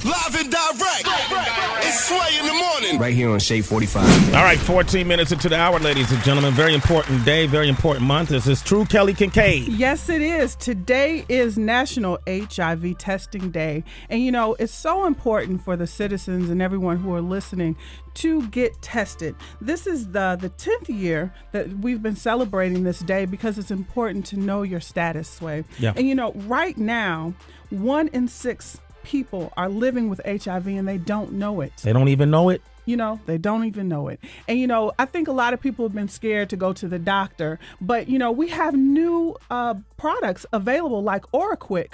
Live and direct. It's Sway in the morning. Right here on Shade 45. All right, 14 minutes into the hour, ladies and gentlemen. Very important day, very important month. This is True Kelly Kinkaid. Yes, it is. Today is National HIV Testing Day. And, you know, it's so important for the citizens and everyone who are listening to get tested. This is the 10th year that we've been celebrating this day because it's important to know your status, Sway. Yeah. And, you know, right now, 1 in 6 people are living with HIV and they don't know it. They don't even know it? You know, they don't even know it. And, you know, I think a lot of people have been scared to go to the doctor. But, you know, we have new products available like OraQuick.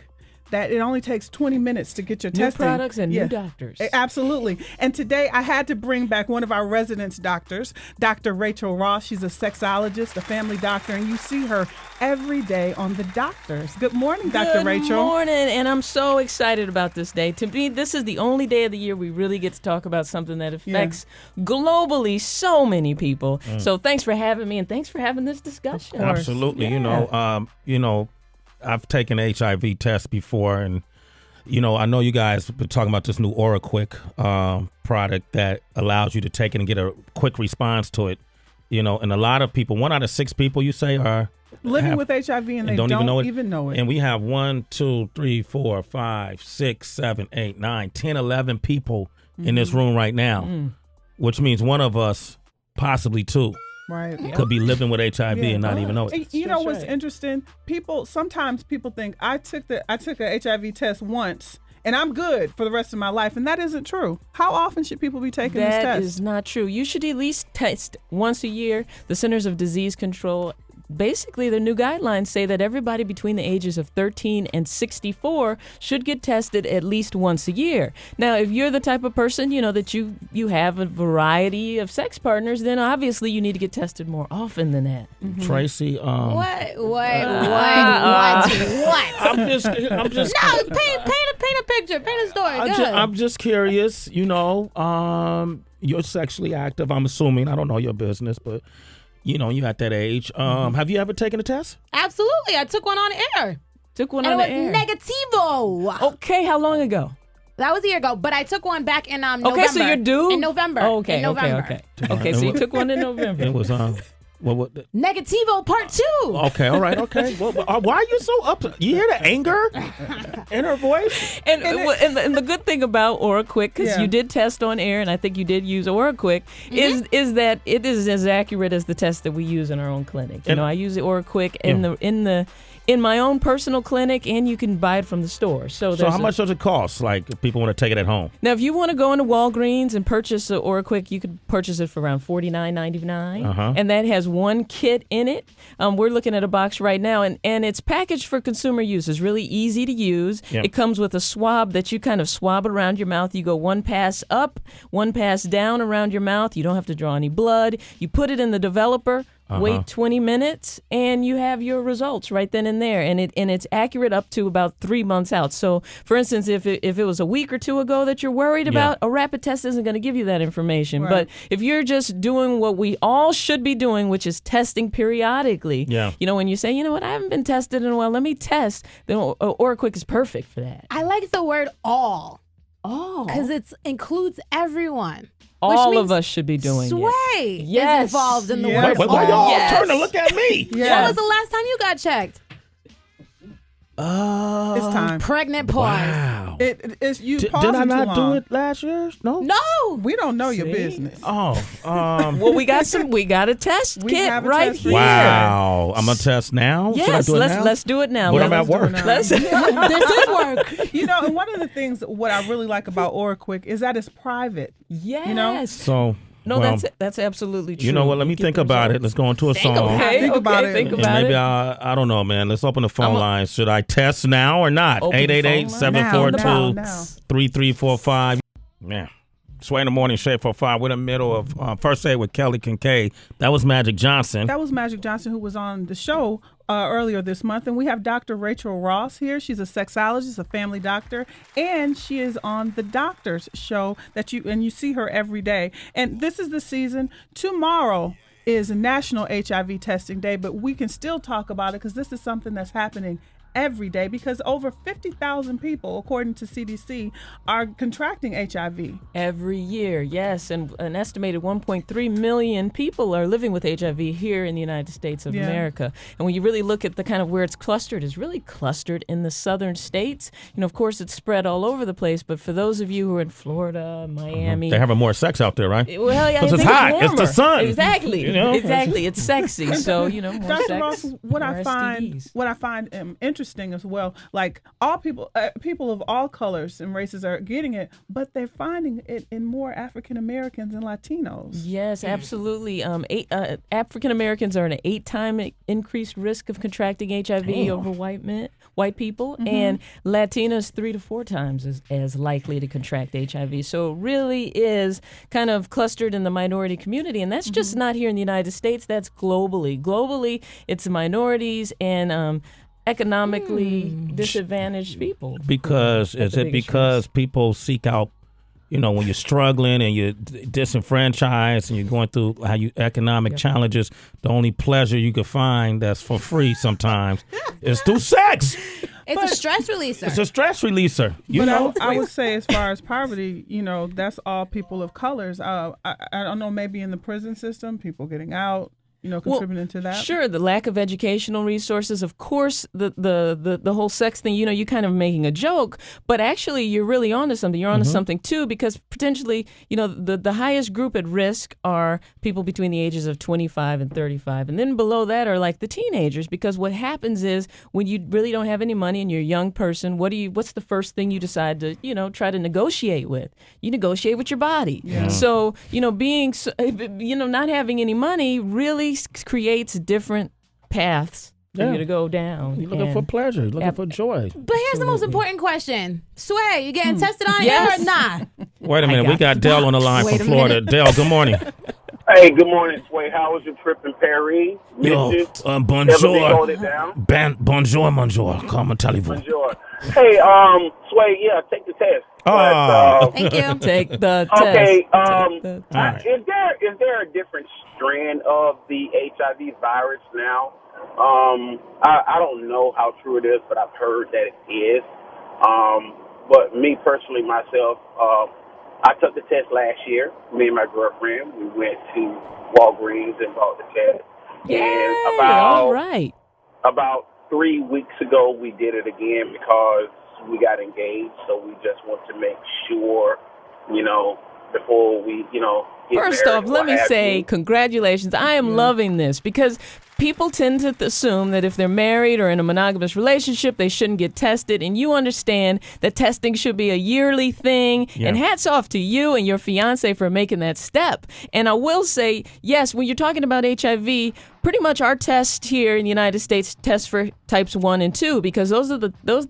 That it only takes 20 minutes to get your testing. New products and new doctors. Absolutely. And today I had to bring back one of our residence doctors, Dr. Rachael Ross. She's a sexologist, a family doctor, and you see her every day on The Doctors. Good morning, Dr. Rachael. Good morning, and I'm so excited about this day. To me, this is the only day of the year we really get to talk about something that affects globally so many people. So thanks for having me, and thanks for having this discussion. Absolutely. Yeah. You know, I've taken an HIV test before, and, you know, I know you guys have been talking about this new OraQuick product that allows you to take it and get a quick response to it. You know, and a lot of people, 1 out of 6 people, you say, are living with HIV and they don't even know it. And we have 1, 2, 3, 4, 5, 6, 7, 8, 9, 10, 11 people in this room right now, which means one of us, possibly 2. Right. Could be living with HIV and not even know it. You know what's interesting? Sometimes people think I took a HIV test once and I'm good for the rest of my life, and that isn't true. How often should people be taking this test? That is not true. You should at least test once a year. The Centers of Disease Control, basically the new guidelines say that everybody between the ages of 13 and 64 should get tested at least once a year. Now, if you're the type of person, you know, that you have a variety of sex partners, then obviously you need to get tested more often than that. Tracy, What? I'm just No, paint a picture, paint a story. I'm just curious, you know, you're sexually active, I'm assuming. I don't know your business, but you know, you at that age. Have you ever taken a test? Absolutely. I took one on air. Took one And on it the was air. negativo. Okay, how long ago? That was a year ago, but I took one back in November. Okay, so you're due? In November. Oh, okay, In November. okay. Okay, so you took one in November. It was, what? Negativo part 2. Okay, all right, okay. Well, why are you so up? You hear the anger in her voice? And the good thing about OraQuick, because you did test on air, and I think you did use OraQuick, is that it is as accurate as the test that we use in our own clinic. You know, I use the OraQuick in my own personal clinic, and you can buy it from the store. So how much does it cost? Like, if people want to take it at home? Now, if you want to go into Walgreens and purchase the OraQuick, you could purchase it for around $49.99, and that has one kit in it. We're looking at a box right now, and it's packaged for consumer use. It's really easy to use. Yep. It comes with a swab that you kind of swab around your mouth. You go 1 pass up, 1 pass down around your mouth. You don't have to draw any blood. You put it in the developer. Wait 20 minutes, and you have your results right then and there. And it's accurate up to about 3 months out. So, for instance, if it was a week or 2 ago that you're worried about, a rapid test isn't going to give you that information. Right. But if you're just doing what we all should be doing, which is testing periodically, you know, when you say, you know what, I haven't been tested in a while, let me test, then OraQuick is perfect for that. I like the word all. Oh. Because it includes everyone. All of us should be doing Sway it. Yes. is involved in the Yes. word Why all. y'all turn to look at me? Yes. When was the last time you got checked? It's time. Pregnant pause. Wow. It's you. Did pausing I too not long. do it last year? No. No. We don't know your business. Oh. Well, we got a test We kit have a right test here. Wow. I'm gonna test now. Yes, Should I do it now? let's do it now. But I'm at work. Let's This is work. You know, and one of the things what I really like about OraQuick is that it's private. Yes. You know? So. No, well, that's absolutely true. You know what? Let me think about it. Let's go into a song. Okay, Think about it. Think And about maybe it. I don't know, man. Let's open the phone lines. Should I test now or not? Open the phone line. 888-742-3345. Yeah. Sway in the morning, Shade 45. We're in the middle of First Aid with Kelly Kinkaid. That was Magic Johnson. That was Magic Johnson, who was on the show earlier this month. And we have Dr. Rachael Ross here. She's a sexologist, a family doctor, and she is on the Doctor's show you see her every day. And this is the season. Tomorrow is National HIV Testing Day, but we can still talk about it because this is something that's happening every day because over 50,000 people, according to CDC, are contracting HIV. Every year, yes. And an estimated 1.3 million people are living with HIV here in the United States of America. And when you really look at the kind of where it's clustered, it's really clustered in the southern states. Of course, it's spread all over the place. But for those of you who are in Florida, Miami. They're having more sex out there, right? Well, yeah, because it's hot. It's the sun. Exactly. Exactly. It's sexy. So, more Dr. sex, Ross, what more I find STDs. interesting as well, like all people of all colors and races are getting it, but they're finding it in more African Americans and Latinos. Yes, absolutely. African Americans are at an 8-time increased risk of contracting HIV over white people, and Latinos 3 to 4 times as likely to contract HIV. So it really is kind of clustered in the minority community, and that's just not here in the United States. That's globally. Globally, it's minorities and economically disadvantaged people. Because people seek out, when you're struggling and you're disenfranchised and you're going through economic challenges, the only pleasure you can find that's for free sometimes is through sex. It's a stress releaser. It's a stress releaser. I would say as far as poverty, that's all people of colors. I don't know, maybe in the prison system, people getting out, contributing to that. Sure, the lack of educational resources, of course, the whole sex thing, you kind of making a joke, but actually you're really onto something. You're onto something too, because potentially, the highest group at risk are people between the ages of 25 and 35. And then below that are like the teenagers, because what happens is when you really don't have any money and you're a young person, what's the first thing you decide to, try to negotiate with? You negotiate with your body. Yeah. So, not having any money really creates different paths for you to go down. You're looking for pleasure, you're looking for joy. But here's the most important question. Sway, you getting tested on air or not? Wait a minute, we got Dell on the line from Florida. Dell, good morning. Hey, good morning, Sway. How was your trip in Paris? Bonjour. Bonjour. Come on, tell you. Bonjour. Hey, Sway, take the test. Thank you. Take the test. Okay, right. is there a different strand of the HIV virus now? I don't know how true it is, but I've heard that it is. But me personally, myself, I took the test last year. Me and my girlfriend, we went to Walgreens and bought the test. Yay, and all right. About 3 weeks ago, we did it again because we got engaged. So we just want to make sure, before we, get First married, off, let me say congratulations. I am loving this because people tend to assume that if they're married or in a monogamous relationship, they shouldn't get tested. And you understand that testing should be a yearly thing. Yeah. And hats off to you and your fiance for making that step. And I will say, yes, when you're talking about HIV, pretty much our test here in the United States tests for types 1 and 2 because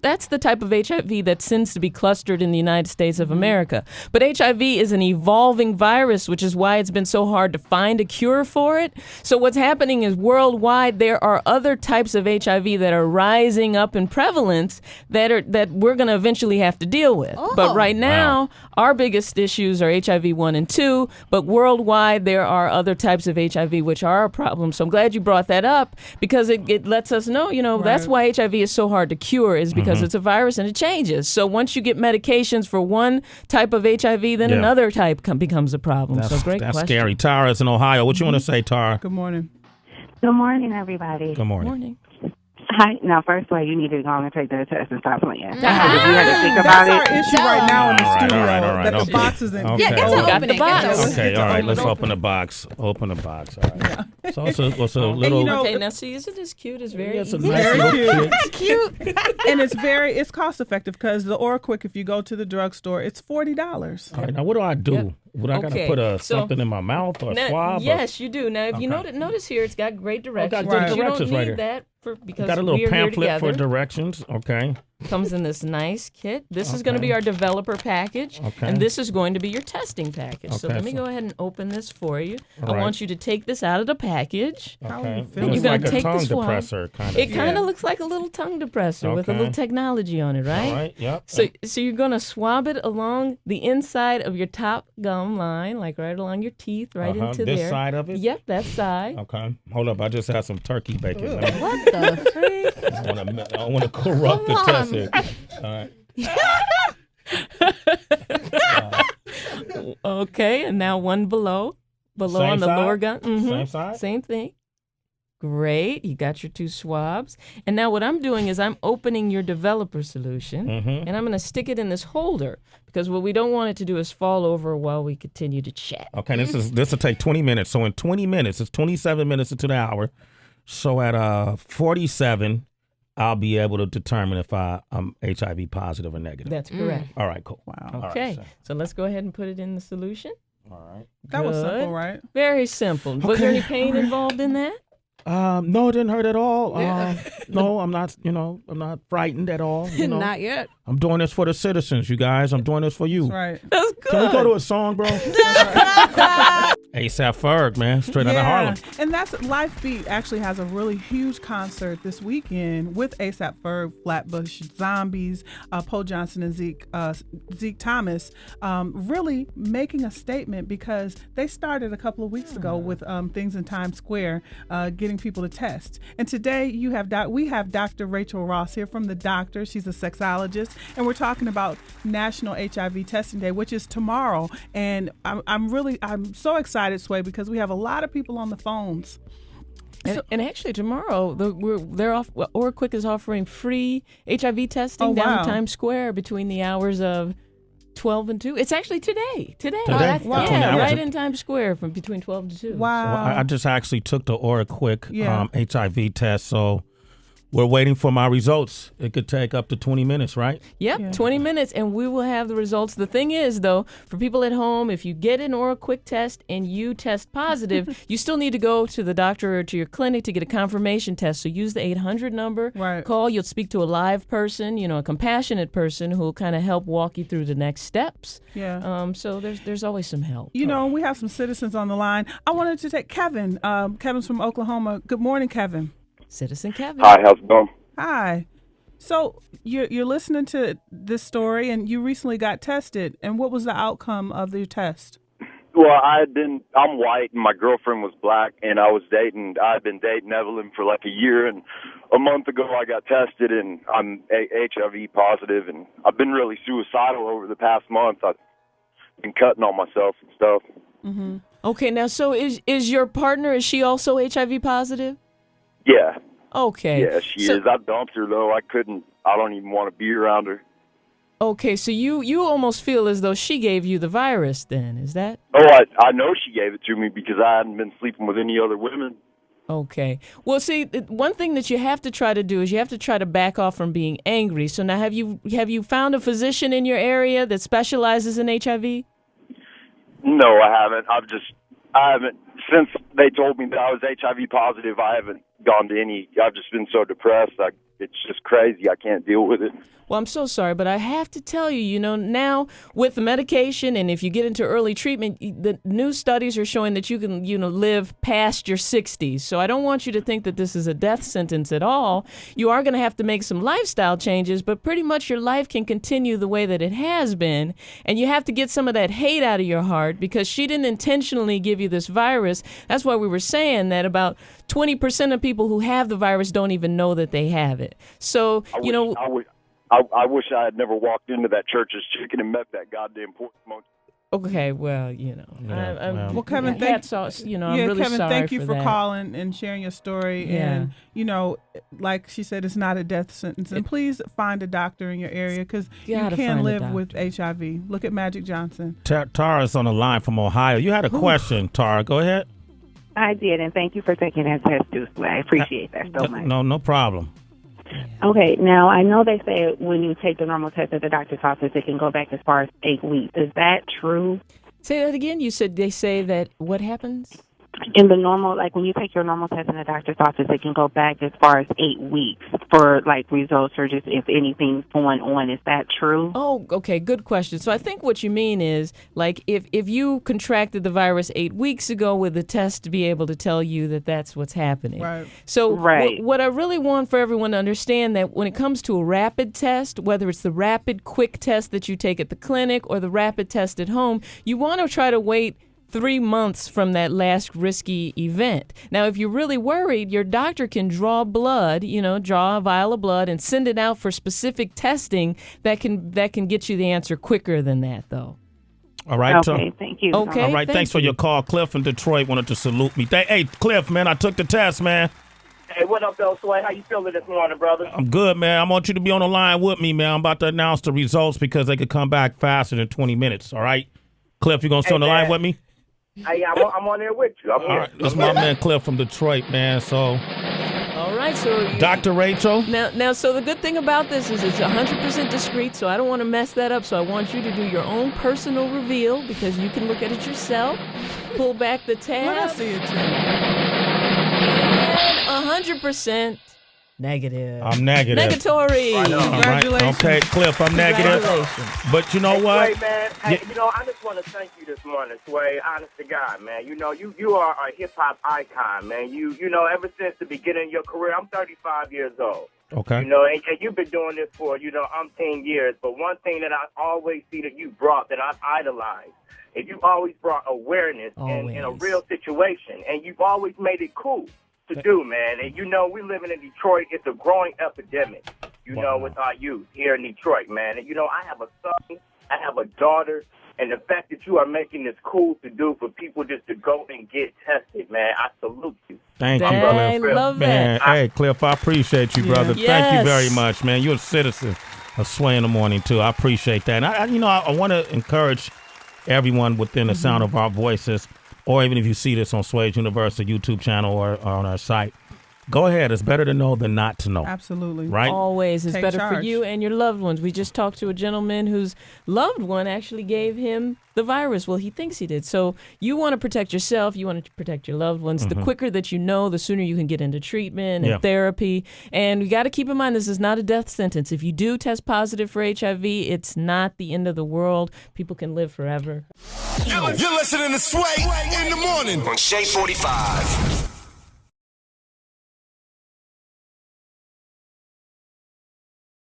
that's the type of HIV that tends to be clustered in the United States of America. But HIV is an evolving virus, which is why it's been so hard to find a cure for it. So what's happening is worldwide there are other types of HIV that are rising up in prevalence that we're going to eventually have to deal with. Oh. But right now, our biggest issues are HIV 1 and 2, but worldwide there are other types of HIV which are a problem. So I'm glad you brought that up because it lets us know, that's why HIV is so hard to cure is because it's a virus and it changes. So once you get medications for one type of HIV, then another type becomes a problem. That's great question. That's scary. Tara's in Ohio. What you want to say, Tara? Good morning. Good morning, everybody. Good morning. Hi. Now, first of all, you need to go on and take the test and stop playing. You had to think about That's our issue right now in the studio. All right. That the box is in. Okay. Yeah, get to open it. Okay, all right. Let's open the box. Open the box. All right. Yeah. So it's a little. Okay, now see, isn't this cute? It's very It's a nice little kit. It's cute. And it's cost effective because the OraQuick, if you go to the drugstore, it's $40. All right, now what do I do? Yep. Would I gotta put something in my mouth or a swab? Yes, you do. Now, if you notice here, it's got great directions. Got good directions you don't right need here. that because got a little we are pamphlet here for directions. Okay. Comes in this nice kit. This is going to be our developer package, and this is going to be your testing package. So let me go ahead and open this for you. I want you to take this out of the package. Okay. And you're going to take the swab. Depressor, kind of. It kind of looks like a little tongue depressor with a little technology on it, right? All right, yep. So you're going to swab it along the inside of your top gum line, like right along your teeth, right into there. This side of it? Yep, that side. Okay. Hold up. I just had some turkey bacon. What the freak? I want to corrupt the test here. All right. Okay, and now one below Same on the side? lower gun. Same side? Same thing. Great. You got your 2 swabs. And now what I'm doing is I'm opening your developer solution, and I'm going to stick it in this holder because what we don't want it to do is fall over while we continue to chat. Okay, this will take 20 minutes. So in 20 minutes, it's 27 minutes into the hour. So at 47, I'll be able to determine if I'm HIV positive or negative. That's correct. All right, cool. Wow. Okay, so let's go ahead and put it in the solution. All right. That was simple, right? Very simple. Was there any pain involved in that? No, it didn't hurt at all. No, I'm not, I'm not frightened at all. Not yet. I'm doing this for the citizens, you guys. I'm doing this for you. That's right. That's good. Can we go to a song, bro? ASAP Ferg, man, straight out of Harlem. And that's Life Beat actually has a really huge concert this weekend with ASAP Ferg, Flatbush Zombies, Poe Johnson and Zeke Thomas, really making a statement because they started a couple of weeks ago with things in Times Square, getting people to test. And today we have Dr. Rachael Ross here from The Doctor. She's a sexologist, and we're talking about National HIV Testing Day, which is tomorrow. And I'm so excited, Sway, because we have a lot of people on the phones. And actually, tomorrow, OraQuick is offering free HIV testing down in Times Square between the hours of 12 and 2. It's actually today. Yeah, right in Times Square from between 12 to 2. Wow. So I just actually took the OraQuick HIV test, so we're waiting for my results. It could take up to 20 minutes, right? Yep, 20 minutes, and we will have the results. The thing is, though, for people at home, if you get an OraQuick test and you test positive, you still need to go to the doctor or to your clinic to get a confirmation test. So use the 800 number. Right. Call. You'll speak to a live person, a compassionate person who will kind of help walk you through the next steps. Yeah. So there's always some help. We have some citizens on the line. I wanted to take Kevin. Kevin's from Oklahoma. Good morning, Kevin. Citizen Kevin. Hi, how's it going? Hi. So you're listening to this story, and you recently got tested. And what was the outcome of your test? Well, I'm white, and my girlfriend was black, and I'd been dating Evelyn for like a year, and a month ago I got tested, and I'm HIV positive, and I've been really suicidal over the past month. I've been cutting on myself and stuff. Mm-hmm. Okay, now, so is your partner, is she also HIV positive? Yeah. Okay. Yeah, she is. I dumped her, though. I don't even want to be around her. Okay, so you almost feel as though she gave you the virus then, is that? Oh, I know she gave it to me because I hadn't been sleeping with any other women. Okay. Well, see, one thing that you have to try to do is you have to try to back off from being angry. So now have you found a physician in your area that specializes in HIV? No, I haven't. I haven't. Since they told me that I was HIV positive, I haven't gone to any. I've just been so depressed. It's just crazy. I can't deal with it. Well, I'm so sorry, but I have to tell you, now with the medication and if you get into early treatment, the new studies are showing that you can, live past your 60s. So I don't want you to think that this is a death sentence at all. You are going to have to make some lifestyle changes, but pretty much your life can continue the way that it has been. And you have to get some of that hate out of your heart because she didn't intentionally give you this virus. That's why we were saying that about 20% of people who have the virus don't even know that they have it. So, I wish I had never walked into that church's chicken and met that goddamn pork monkey. Okay, well, Well, Kevin, I'm really Kevin, sorry thank you for that. calling and sharing your story. Yeah. And, like she said, it's not a death sentence. And please find a doctor in your area because you Gotta can find a live with doctor. HIV. Look at Magic Johnson. Tara's on the line from Ohio. You had a question, Tara. Go ahead. I did, and thank you for taking that test, too. I appreciate that so much. No problem. Okay, now I know they say when you take the normal test at the doctor's office, it can go back as far as 8 weeks. Is that true? Say that again. You said they say that what happens? In the normal, like when you take your normal test in the doctor's office, it can go back as far as 8 weeks for like results or just if anything's going on. Is that true? Oh, okay. Good question. So I think what you mean is like if you contracted the virus 8 weeks ago, with the test to be able to tell you that that's what's happening. Right. So Right. What I really want for everyone to understand that when it comes to a rapid test, whether it's the rapid quick test that you take at the clinic or the rapid test at home, you want to try to wait 3 months from that last risky event. Now, if you're really worried, your doctor can draw blood, draw a vial of blood and send it out for specific testing that can get you the answer quicker than that, though. All right. Okay, thank you. Okay. All right. Thanks for your call. Cliff in Detroit wanted to salute me. Hey, Cliff, man, I took the test, man. Hey, what up, though, Sway? How you feeling this morning, brother? I'm good, man. I want you to be on the line with me, man. I'm about to announce the results because they could come back faster than 20 minutes. All right. Cliff, you going to stay on the line with me? Hey, I'm on there with you. I'm All here. right. That's my man Cliff from Detroit, man. So, All right, so Dr. Rachel. Now, so the good thing about this is it's 100% discreet, so I don't want to mess that up. So I want you to do your own personal reveal because you can look at it yourself. Pull back the tab. Let us see it too. And 100% negative. I'm negative. Negatory. All right. Congratulations. Okay, Cliff, I'm negative. Congratulations. But you know what? Sway, man, hey, I just want to thank you this morning, Sway. Honest to God, man. You are a hip-hop icon, man. You ever since the beginning of your career, I'm 35 years old. Okay. And you've been doing this for, umpteen years. But one thing that I always see that you brought that I've idolized is you always brought awareness in a real situation. And you've always made it cool to do, man. And we living in Detroit. It's a growing epidemic, with our youth here in Detroit, man. And I have a son, I have a daughter, and the fact that you are making this cool to do for people just to go and get tested, man, I salute you. Thank you, I Cliff. love Man, that. hey, Cliff, I appreciate you, brother. Yes. Thank you very much, man. You're a citizen of Sway in the Morning, too. I appreciate that. And I want to encourage everyone within the sound of our voices, or even if you see this on Sway's Universal YouTube channel or on our site, go ahead. It's better to know than not to know. Absolutely. Right? Always. It's Take better for charge. you and your loved ones. We just talked to a gentleman whose loved one actually gave him the virus. Well, he thinks he did. So you want to protect yourself. You want to protect your loved ones. The quicker that you know, the sooner you can get into treatment and therapy. And we got to keep in mind, this is not a death sentence. If you do test positive for HIV, it's not the end of the world. People can live forever. You're listening to Sway in the Morning on Shea 45.